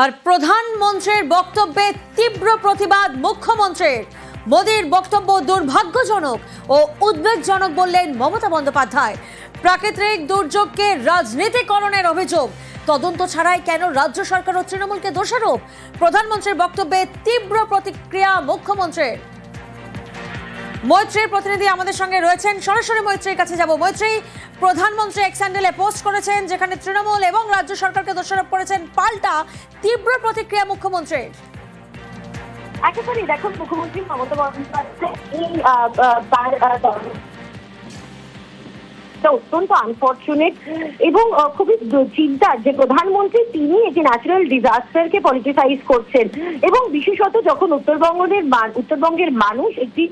আর প্রধানমন্ত্রীর বক্তব্যে তীব্র প্রতিবাদ মুখ্যমন্ত্রীর। মোদীর বক্তব্য দুর্ভাগ্যজনক ও উদ্বেগজনক বললেন মমতা বন্দ্যোপাধ্যায়। প্রাকৃতিক দুর্যোগকে রাজনীতিকরণের অভিযোগ, তদন্ত ছাড়াই কেন রাজ্য সরকার ও তৃণমূলকে দোষারোপ। প্রধানমন্ত্রীর বক্তব্যে তীব্র প্রতিক্রিয়া মুখ্যমন্ত্রীর। মৈত্রীর প্রতিনিধি আমাদের সঙ্গে রয়েছেন, সরাসরি মৈত্রীর কাছে যাব। মৈত্রী, প্রধানমন্ত্রী এক্স হ্যান্ডেলে পোস্ট করেছেন যেখানে তৃণমূল এবং রাজ্য সরকারকে দোষারোপ করেছেন, পাল্টা তীব্র প্রতিক্রিয়া মুখ্যমন্ত্রীর। একেবারেই দেখো, মুখ্যমন্ত্রী মমতা বন্দ্যোপাধ্যায় অত্যন্ত আনফর্চুনেট এবং খুবই চিন্তার যে প্রধানমন্ত্রী তিনি এই যে ন্যাচারাল ডিজাস্টারকে পলিটিসাইজ করছেন এবং বিশেষত যখন উত্তরবঙ্গের মানুষ একটি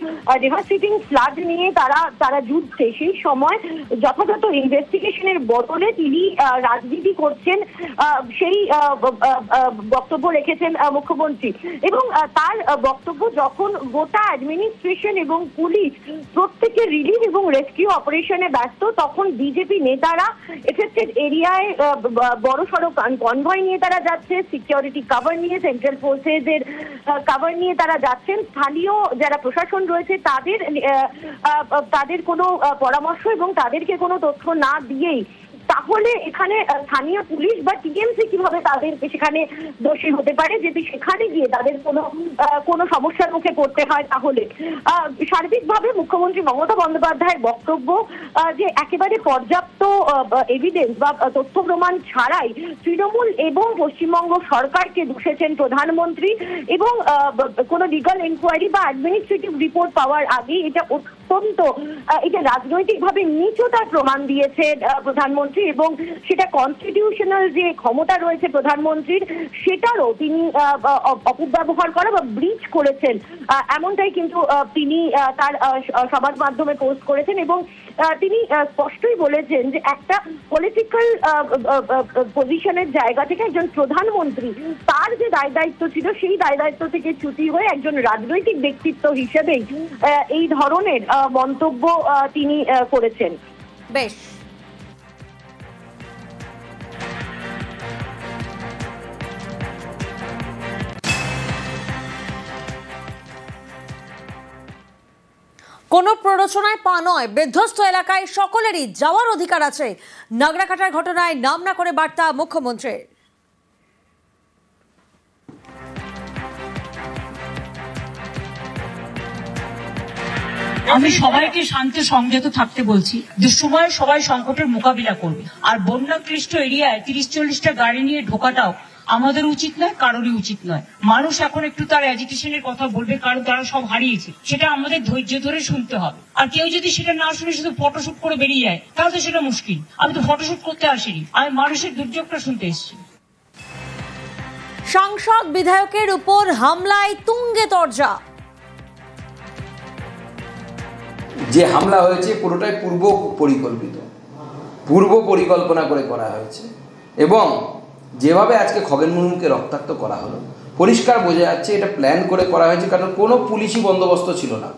ডেভাস্টেটিং ফ্লাড নিয়ে তারা যুদ্ধে, সেই সময় যথাযথ ইনভেস্টিগেশনের বদলে তিনি রাজনীতি করছেন, সেই বক্তব্য রেখেছেন মুখ্যমন্ত্রী। এবং তার বক্তব্য যখন গোটা অ্যাডমিনিস্ট্রেশন এবং পুলিশ প্রত্যেকের রিলিফ এবং রেস্কিউ অপারেশনে ব্যস্ত, তখন বিজেপি নেতারা এফেক্টেড এরিয়ায় বড় সড়ো কনভয় নিয়ে তারা যাচ্ছে, সিকিউরিটি কভার নিয়ে, সেন্ট্রাল ফোর্সেস এর কভার নিয়ে তারা যাচ্ছেন। স্থানীয় যারা প্রশাসন রয়েছে তাদের কোনো পরামর্শ এবং তাদেরকে কোনো তথ্য না দিয়েই তাহলে এখানে স্থানীয় পুলিশ বা টিএমসি কিভাবে তাদেরকে সেখানে দোষী হতে পারে যদি সেখানে গিয়ে তাদের কোনো সমস্যার মুখে পড়তে হয়। তাহলে সার্বিকভাবে মুখ্যমন্ত্রী মমতা বন্দ্যোপাধ্যায়ের বক্তব্য যে একেবারে পর্যাপ্ত এভিডেন্স বা তথ্য প্রমাণ ছাড়াই তৃণমূল এবং পশ্চিমবঙ্গ সরকারকে দোষেছেন প্রধানমন্ত্রী, এবং কোনো লিগাল এনকোয়ারি বা অ্যাডমিনিস্ট্রেটিভ রিপোর্ট পাওয়ার আগে এটা রাজনৈতিকভাবে নিচুতার প্রমাণ দিয়েছে প্রধানমন্ত্রী, এবং সেটা কনস্টিটিউশনাল যে ক্ষমতা রয়েছে প্রধানমন্ত্রীর সেটারও তিনি অপব্যবহার করা বা ব্রিচ করেছেন, এমনটাই কিন্তু তিনি তার সমাজ মাধ্যমে পোস্ট করেছেন। এবং তিনি স্পষ্টই বলেছেন যে একটা পলিটিক্যাল পজিশনের জায়গা থেকে একজন প্রধানমন্ত্রী তার যে দায় দায়িত্ব ছিল সেই দায় দায়িত্ব থেকে চ্যুতি হয়ে একজন রাজনৈতিক ব্যক্তিত্ব হিসেবেই এই ধরনের মন্তব্য তিনি করেছেন। বেশ, কোনো প্ররোচনায় পা নয়, বিধ্বস্ত এলাকায় সকলেরই যাওয়ার অধিকার আছে। নাগরাকাটার ঘটনায় নাম না করে বার্তা মুখ্যমন্ত্রীর। আমি সবাইকে শান্তি সংযত থাকতে বলছি, দুঃসময়ে সবাই সংকটের মোকাবিলা করবে। আর বন্যাক্লিষ্ট এরিয়ায় 30-40টা গাড়ি নিয়ে ঢোকাটাও আমাদের উচিত নয়, কারোরই উচিত নয়। মানুষ এখন একটু তার অ্যাজিটেশনের কথা বলবে, কারণ তারা সব হারিয়েছে, সেটা আমাদের ধৈর্য ধরে শুনতে হবে। আর কেউ যদি সেটা না শুনে শুধু ফটোশুট করে বেরিয়ে যায় তাহলে তো সেটা মুশকিল। আমি তো ফটোশুট করতে আসিনি, আমি মানুষের দুর্যোগটা শুনতে এসেছি। সাংসদ বিধায়কের উপর হামলায় তুঙ্গে তরজা। যে হামলা হয়েছে পুরোটাই পূর্ব পরিকল্পনা করে করা হয়েছে, এবং যেভাবে আজকে খগেন মুর্মুকে রক্তাক্ত করা হলো পরিষ্কার বোঝা যাচ্ছে এটা প্ল্যান করে করা হয়েছে। কারণ কোনো পুলিশি বন্দোবস্ত ছিল না,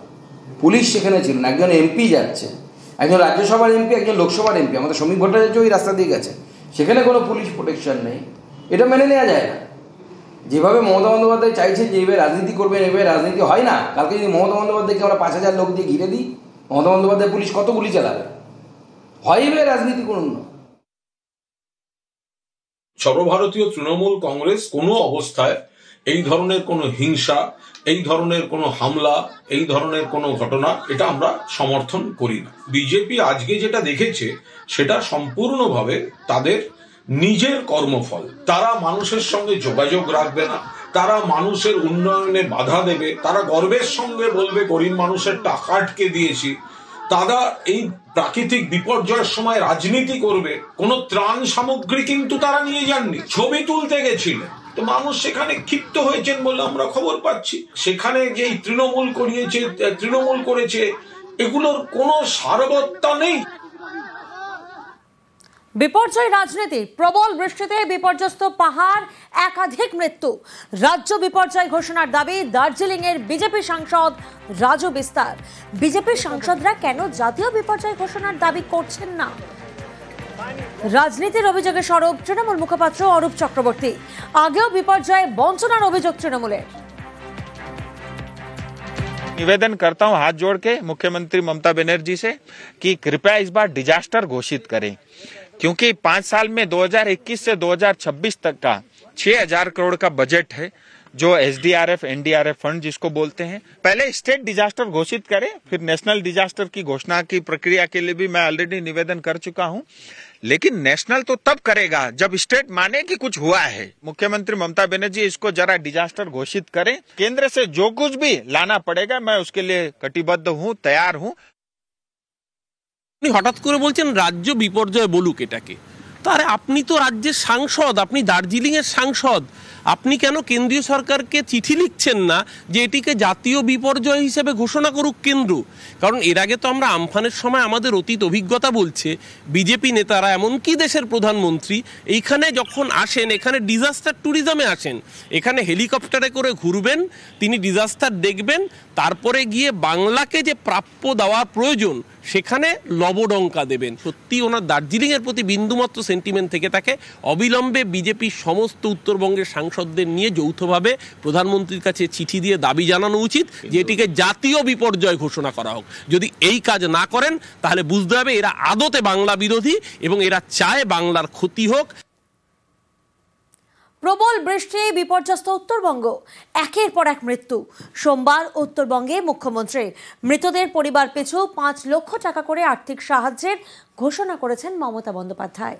পুলিশ সেখানে ছিল না। একজন এমপি যাচ্ছে, একজন রাজ্যসভার এমপি, একজন লোকসভার এমপি, আমাদের শ্রমিক ভট্টাচার্য ওই রাস্তা দিয়ে গেছে, সেখানে কোনো পুলিশ প্রোটেকশন নেই। এটা মেনে নেওয়া যায় না। যেভাবে মমতা বন্দ্যোপাধ্যায় চাইছে যে এভাবে রাজনীতি করবেন, এভাবে রাজনীতি হয় না। কালকে যদি মমতা বন্দ্যোপাধ্যায়কে আমরা 5000 লোক দিয়ে ঘিরে দিই, মমতা বন্দ্যোপাধ্যায় পুলিশ কত গুলি চালাবে? হয় এভাবে রাজনীতি করুন না। সর্বভারতীয় তৃণমূল কংগ্রেস কোনো অবস্থায় এই ধরনের কোনো হিংসা, এই ধরনের কোনো হামলা, এই ধরনের কোনো ঘটনা এটা আমরা সমর্থন করি না। বিজেপি আজকে যেটা দেখেছে সেটা সম্পূর্ণভাবে তাদের নিজের কর্মফল। তারা মানুষের সঙ্গে যোগাযোগ রাখবে না, তারা মানুষের উন্নয়নে বাধা দেবে, তারা গর্বের সঙ্গে বলবে গরিব মানুষের টাকা আটকে দিয়েছি। তারা এই প্রাকৃতিক বিপর্যয়ের সময় রাজনীতি করবে। কোনো ত্রাণ সামগ্রী কিন্তু তারা নিয়ে যাননি, ছবি তুলতে গেছিলেন। তো মানুষ সেখানে ক্ষিপ্ত হয়েছেন বলে আমরা খবর পাচ্ছি। সেখানে যে তৃণমূল করেছে এগুলোর কোনো সারবত্তা নেই। বিপর্যয় রাজনীতি, প্রবল বৃষ্টিতে বিপর্যস্ত পাহাড়, একাধিক মৃত্যু। রাজ্য বিপর্যয় ঘোষণার দাবি দার্জিলিং এর বিজেপি সাংসদ রাজু বিস্তার। বিজেপির সাংসদরা কেন জাতীয় বিপর্যয় ঘোষণার দাবি করছেন না? রাজনীতির অভিযোগে সরব তৃণমূল মুখপাত্র অরূপ চক্রবর্তী। আগেও বিপর্যয়ে বঞ্চনার অভিযোগ তৃণমূলের। निवेदन करता हूं हाथ जोड़ के मुख्यमंत्री ममता बनर्जी से कि कृपया इस बार डिजास्टर घोषित करें, क्योंकि 5 साल में 2021 से 2026 तक का 6000 करोड़ का बजट है, जो SDRF NDRF फंड जिसको बोलते हैं। पहले स्टेट डिजास्टर घोषित करें, फिर नेशनल डिजास्टर की घोषणा की प्रक्रिया के लिए भी मैं ऑलरेडी निवेदन कर चुका हूं, लेकिन नेशनल तो तब करेगा जब स्टेट माने कि कुछ हुआ है। मुख्यमंत्री ममता बनर्जी इसको जरा डिजास्टर घोषित करें। केंद्र से जो कुछ भी लाना पड़ेगा मैं उसके लिए कटिबद्ध हूं, तैयार हूं। হঠাৎ করে বলছেন রাজ্য বিপর্যয় বলুক এটাকে। তারে আপনি তো রাজ্যের সাংসদ, আপনি দার্জিলিং এর সাংসদ, আপনি কেন কেন্দ্রীয় সরকারকে চিঠি লিখছেন না যে এটিকে জাতীয় বিপর্যয় হিসেবে ঘোষণা করুক কেন্দ্র? কারণ এর আগে তো আমরা আমফানের সময় আমাদের অতীত অভিজ্ঞতা বলছে বিজেপি নেতারা, এমনকি দেশের প্রধানমন্ত্রী এইখানে যখন আসেন, এখানে ডিজাস্টার ট্যুরিজমে আসেন, এখানে হেলিকপ্টারে করে ঘুরবেন, তিনি ডিজাস্টার দেখবেন, তারপরে গিয়ে বাংলাকে যে প্রাপ্য দেওয়া প্রয়োজন সেখানে লবডঙ্কা দেবেন। সত্যি ওনার দার্জিলিংয়ের প্রতি বিন্দুমাত্র সেন্টিমেন্ট থেকে থাকে, অবিলম্বে বিজেপির সমস্ত উত্তরবঙ্গের সাংসদদের নিয়ে যৌথভাবে প্রধানমন্ত্রীর কাছে চিঠি দিয়ে দাবি জানানো উচিত যে এটিকে জাতীয় বিপর্যয় ঘোষণা করা হোক। যদি এই কাজ না করেন তাহলে বুঝতে হবে এরা আদতে বাংলা বিরোধী এবং এরা চায় বাংলার ক্ষতি হোক। প্রবল বৃষ্টি বিপর্যস্ত উত্তরবঙ্গ, একের পর এক মৃত্যু। সোমবার উত্তরবঙ্গে মুখ্যমন্ত্রী মৃতদের পরিবার পিছু 5 লক্ষ টাকা করে আর্থিক সাহায্যের ঘোষণা করেছেন মমতা বন্দ্যোপাধ্যায়।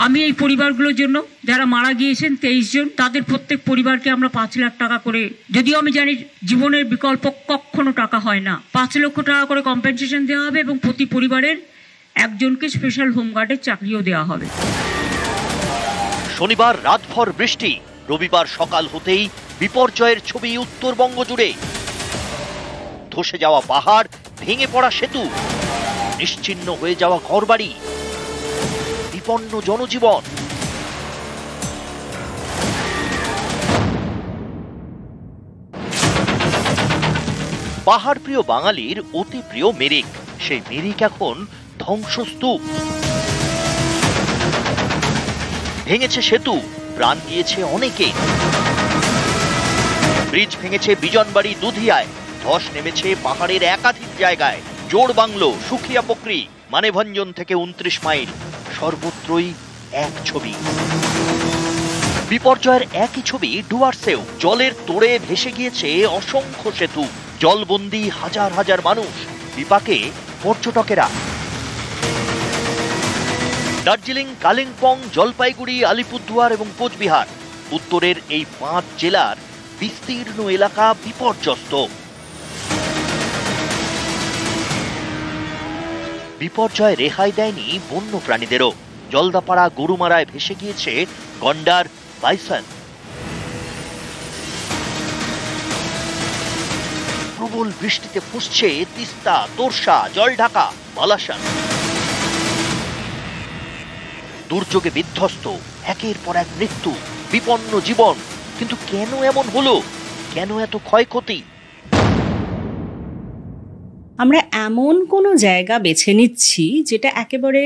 আমি এই পরিবারগুলোর জন্য যারা মারা গিয়েছেন 23 জন, তাদের প্রত্যেক পরিবারকে আমরা 5 লাখ টাকা করে, যদিও আমি জানি জীবনের বিকল্প কখনো টাকা হয় না, 5 লক্ষ টাকা করে কম্পেনসেশন দেওয়া হবে এবং প্রতি পরিবারের একজনকে স্পেশাল হোমগার্ডের চাকরিও দেওয়া হবে। শনিবার রাতভর বৃষ্টি, রবিবার সকাল হতেই বিপর্যয়ের ছবি উত্তরবঙ্গ জুড়ে। ধসে যাওয়া পাহাড়, ভেঙে পড়া সেতু, নিশ্চিহ্ন হয়ে যাওয়া ঘরবাড়ি, বিপন্ন জনজীবন। পাহাড় প্রিয় বাঙালির অতি প্রিয় মেরিক, সেই মেরিক এখন ধ্বংসস্তূপ। ভেঙেছে সেতু, প্রাণ গিয়েছে অনেকে। ব্রিজ ভেঙেছে বিজনবাড়ি দুধিয়ায়, ধস নেমেছে পাহাড়ের একাধিক জায়গায়। জোড়বাংলো, সুখিয়া পকরি, মানেভঞ্জন থেকে 29 মাইল, সর্বত্রই এক ছবি। বিপর্যয়ের একই ছবি ডুয়ার্সেও। জলের তোড়ে ভেসে গিয়েছে অসংখ্য সেতু, জলবন্দী হাজার হাজার মানুষ, বিপাকে পর্যটকেরা। দার্জিলিং, কালিম্পং, জলপাইগুড়ি, আলিপুরদুয়ার এবং কোচবিহার, উত্তরের এই 5 জেলার বিস্তীর্ণ এলাকা বিপর্যস্ত। বিপর্যয় রেহাই দেয়নি বন্য প্রাণীদেরও। জলদাপাড়া, গরুমারায় ভেসে গিয়েছে গন্ডার, বাইসন। প্রবল বৃষ্টিতে ফুসছে তিস্তা, তোরসা, জলঢাকা, বালাসন। দুর্যোগে বিধ্বস্ত, একের পর এক মৃত্যু, বিপন্ন জীবন। কিন্তু কেন এমন হলো? কেন এত ক্ষয়ক্ষতি? আমরা এমন কোনো জায়গা বেছে নিচ্ছি যেটা একেবারে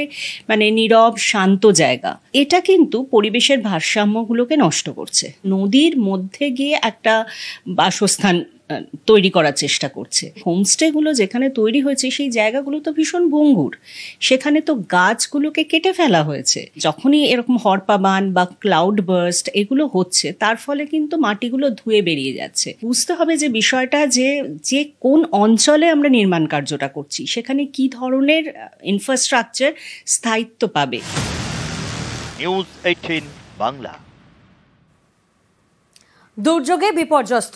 নীরব শান্ত জায়গা, এটা কিন্তু পরিবেশের ভারসাম্যগুলোকে নষ্ট করছে। নদীর মধ্যে গিয়ে একটা বাসস্থান তৈরি করার চেষ্টা করছে। হোমস্টেগুলো যেখানে তৈরি হয়েছে সেই জায়গাগুলো তো ভীষণ ভঙ্গুর, সেখানে তো গাছগুলোকে কেটে ফেলা হয়েছে। যখনই এরকম হরপাবান বা ক্লাউড বার্স্ট এগুলো হচ্ছে, তার ফলে কিন্তু মাটিগুলো ধুয়ে বেরিয়ে যাচ্ছে। বুঝতে হবে যে বিষয়টা যে কোন অঞ্চলে আমরা নির্মাণ কার্যটা করছি, সেখানে কি ধরনের ইনফ্রাস্ট্রাকচার স্থায়িত্ব পাবে। নিউজ 18 বাংলা। দুর্যোগে বিপর্যস্ত